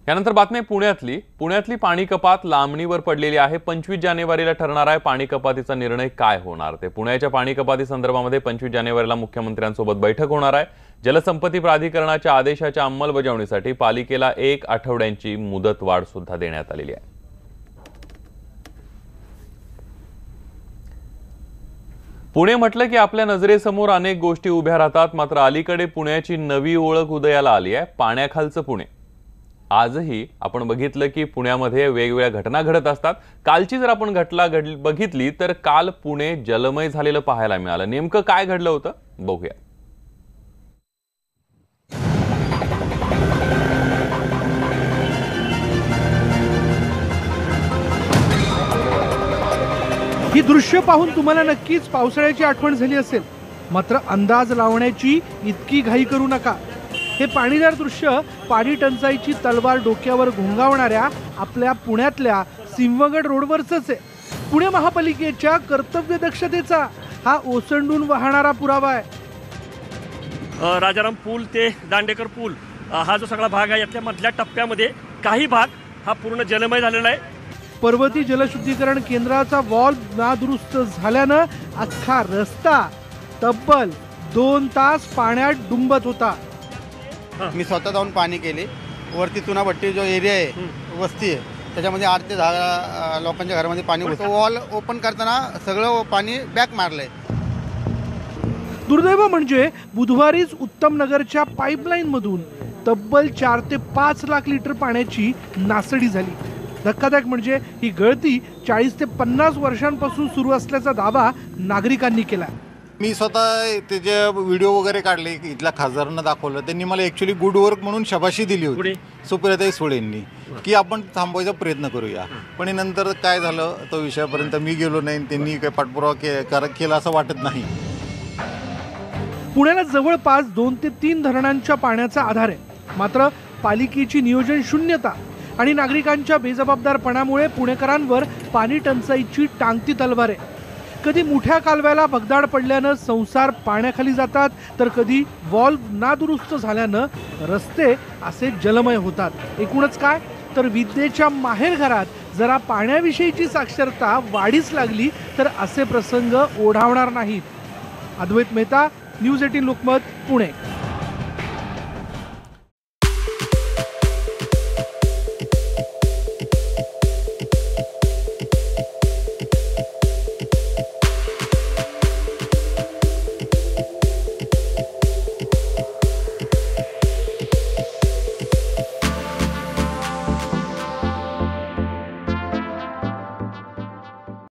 यानंतर बातमी पुण्यातली पाणी कपात लांबणीवर पडलेली आहे। 25 जानेवारीला ठरणार आहे पाणी कपातीचा निर्णय काय होणार ते। पुण्याच्या पाणी कपाती संदर्भामध्ये 25 जानेवारीला मुख्यमंत्र्यांसोबत बैठक होणार आहे। जलसंपत्ती प्राधिकरणाच्या आदेशाच्या अंमलबजावणीसाठी पालिकेला 1 आठवड्यांची मुदतवाढ सुद्धा देण्यात आलेली आहे। पुणे म्हटलं की आपल्या नजरेसमोर अनेक गोष्टी उभ्या राहतात, मात्र अलीकडे पुण्याची नवी ओळख उदयाला आली आहे, पाण्याखालचं पुणे। आजही आपण बघितलं की पुण्यामध्ये वेगवेगळ्या घटना घडत असतात। कालची जर आपण बघितली तर काल पुणे जलमय झालेलं पाहायला मिळालं। नेमकं काय घडलं होतं बघूया। ही दृश्य पाहून तुम्हाला नक्कीच पावसाळ्याची आठवण झाली असेल, मात्र अंदाज लावण्याची इतकी घाई करू नका। हे पाणीदार दृश्य पाणी टंचाईची तलवार डोक्यावर घोंगावणाऱ्या आपल्या पुण्यातल्या सिंहगड रोडवरच आहे। पुणे महापालिकेच्या कर्तव्य दक्षतेचा हा ओसंडून वाहणारा पुरावा आहे। राजाराम पूल ते दांडेकर पूल हा जो सगळा भाग आहे, यातल्या मधल्या टप्प्यामध्ये काही भाग हा पूर्ण जलमय झालेला आहे। पर्वती जलशुद्धीकरण केंद्राचा वॉल्व नादुरुस्त झाल्यानं अख्खा रस्ता तब्बल 2 तास पाण्यात डुंबत होता। मी स्वतः जाऊन पाणी केले। वरती चुनाभट्टी जो एरिया आहे, वस्ती आहे, त्याच्यामध्ये 8 ते 10 लोकांच्या घरामध्ये पाणी होतं। वॉल ओपन करताना सगळं पाणी बॅक मारलंय। दुर्दैव म्हणजे बुधवारीच उत्तम नगरच्या पाईपलाईन मधून तब्बल 4 ते 5 लाख लिटर पाण्याची नासडी झाली। धक्कादायक म्हणजे ही गळती 40 ते 50 वर्षांपासून सुरू असल्याचा दावा नागरिकांनी केला। मी स्वतः त्याचे व्हिडिओ वगैरे काढले, इथल्या खासदारांना दाखवलं। त्यांनी मला ॲक्च्युली गुड वर्क म्हणून शाबाशी दिली होती सुप्रियाताई सुळेंनी, की आपण थांबवायचा प्रयत्न करूया। पण नंतर काय झालं तो विषयापर्यंत मी गेलो नाही, त्यांनी काही पाठपुरावा केला असं वाटत नाही। पुण्याला जवळपास 2 ते 3 धरणांच्या पाण्याचा आधार आहे, मात्र पालिकेची नियोजन शून्यता आणि नागरिकांच्या बेजबाबदारपणामुळे पुणेकरांवर पाणी टंचाईची टांगती तलवार आहे। कधी मोठ्या कालव्याला भगदाड पडल्यानं संसार पाण्याखाली जातात, तर कधी वॉल्व नादुरुस्त झाल्यानं रस्ते असे जलमय होतात। एकूणच काय तर विद्येच्या माहेरघरात जरा पाण्याविषयीची साक्षरता वाढीस लागली तर असे प्रसंग ओढावणार नाहीत। अद्वैत मेहता, न्यूज 18 लोकमत, पुणे।